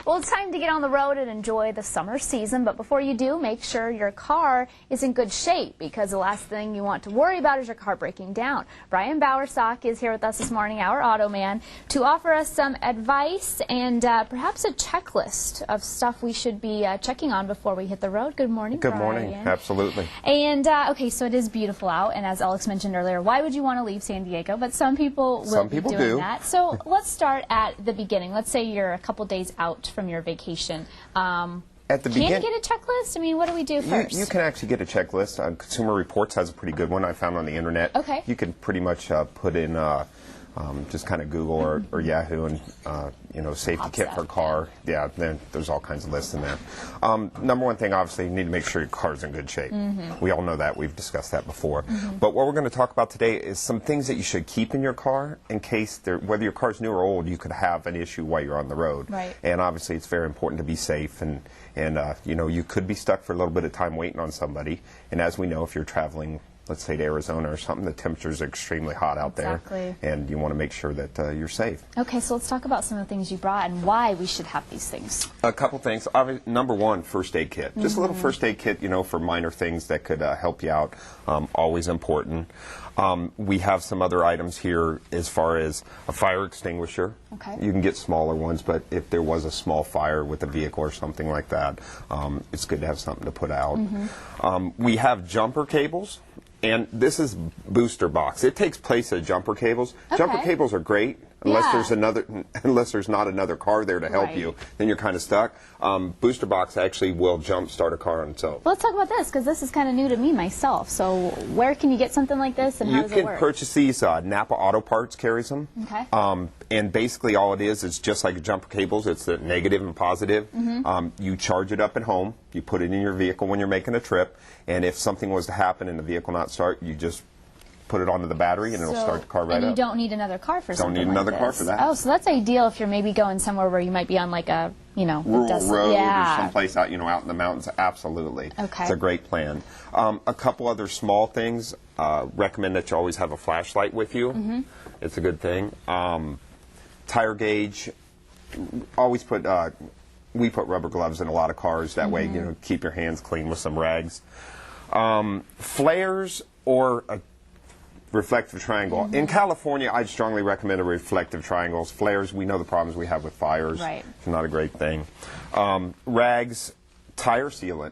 Well, it's time to get on the road and enjoy the summer season, but before you do, make sure your car is in good shape, because the last thing you want to worry about is your car breaking down. Brian Bowersock is here with us this morning, our auto man, to offer us some advice and perhaps a checklist of stuff we should be checking on before we hit the road. Good morning, Good Brian. morning, absolutely. And okay, so it is beautiful out, and as Alex mentioned earlier, why would you want to leave San Diego? But some people will be doing that. So let's start at the beginning. Let's say you're a couple days out from your vacation. At the can you get a checklist? I mean, what do we do first? You can actually get a checklist. Consumer Reports has a pretty good one I found on the internet. Okay. You can pretty much put in just kind of Google or Yahoo and you know, safety kit for a car. Yeah, then there's all kinds of lists in there. Number one thing, obviously, you need to make sure your car's in good shape. We all know that. We've discussed that before. But what we're going to talk about today is some things that you should keep in your car in case, whether your car's new or old, you could have an issue while you're on the road. Right. And obviously, it's very important to be safe, and you know, you could be stuck for a little bit of time waiting on somebody. And as we know, if you're traveling, let's say to Arizona or something, the temperatures are extremely hot out there, and you want to make sure that you're safe. Okay, so let's talk about some of the things you brought and why we should have these things. A couple things. Number one, first aid kit. Just a little first aid kit, you know, for minor things that could help you out. Always important. We have some other items here as far as a fire extinguisher. Okay. You can get smaller ones, but if there was a small fire with a vehicle or something like that, it's good to have something to put out. We have jumper cables. And this is booster box. It takes place of jumper cables. Okay. Jumper cables are great unless there's not another car there to help you. Then you're kind of stuck. Booster box actually will jump start a car on its own. Well, let's talk about this, because this is kind of new to me myself. So where can you get something like this, and how does it work? You can purchase these. Napa Auto Parts carries them. Okay. And basically all it is just like jumper cables. It's the negative and positive. You charge it up at home. You put it in your vehicle when you're making a trip. And if something was to happen and the vehicle not start, you just put it onto the battery and it'll start the car right up. And you don't need another car for something like this. Don't need another car for that. Oh, so that's ideal if you're maybe going somewhere where you might be on like a, you know, rural road or someplace out, you know, out in the mountains. Absolutely. Okay. It's a great plan. A couple other small things. Recommend that you always have a flashlight with you. It's a good thing. Tire gauge. Always put. We put rubber gloves in a lot of cars. That way, you know, keep your hands clean with some rags. Flares or a reflective triangle. In California, I'd strongly recommend a reflective triangles. Flares, we know the problems we have with fires. Right. It's not a great thing. Rags, tire sealant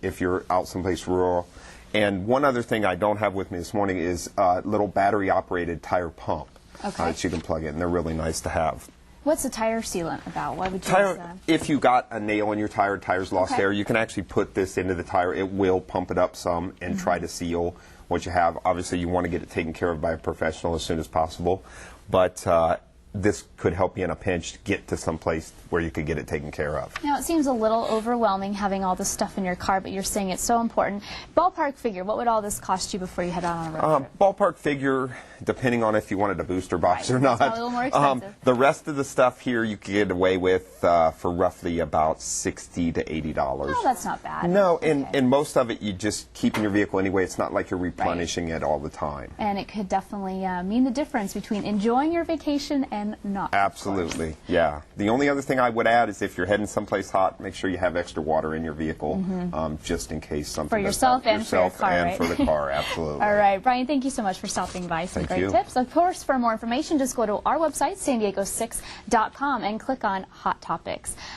if you're out someplace rural. And one other thing I don't have with me this morning is a little battery-operated tire pump that you can plug in. They're really nice to have. What's a tire sealant about? Why would you use that? If you got a nail in your tire, tire's lost air, you can actually put this into the tire. It will pump it up some and try to seal what you have. Obviously, you want to get it taken care of by a professional as soon as possible. But this could help you in a pinch get to some place where you could get it taken care of. Now, it seems a little overwhelming having all this stuff in your car, but you're saying it's so important. Ballpark figure, what would all this cost you before you head out on a road trip? Ballpark figure, depending on if you wanted a booster box or not. It's probably a little more expensive. The rest of the stuff here you could get away with for roughly about $60 to $80. Oh, that's not bad. No, and most of it you just keep in your vehicle anyway. It's not like you're replenishing it all the time. And it could definitely mean the difference between enjoying your vacation and not. Absolutely, yeah. The only other thing I would add is if you're heading someplace hot, make sure you have extra water in your vehicle, just in case something for yourself and for your car, and for the car, absolutely. All right, Brian, thank you so much for stopping by. Some great tips. Of course, for more information, just go to our website, sandiego6.com, and click on Hot Topics.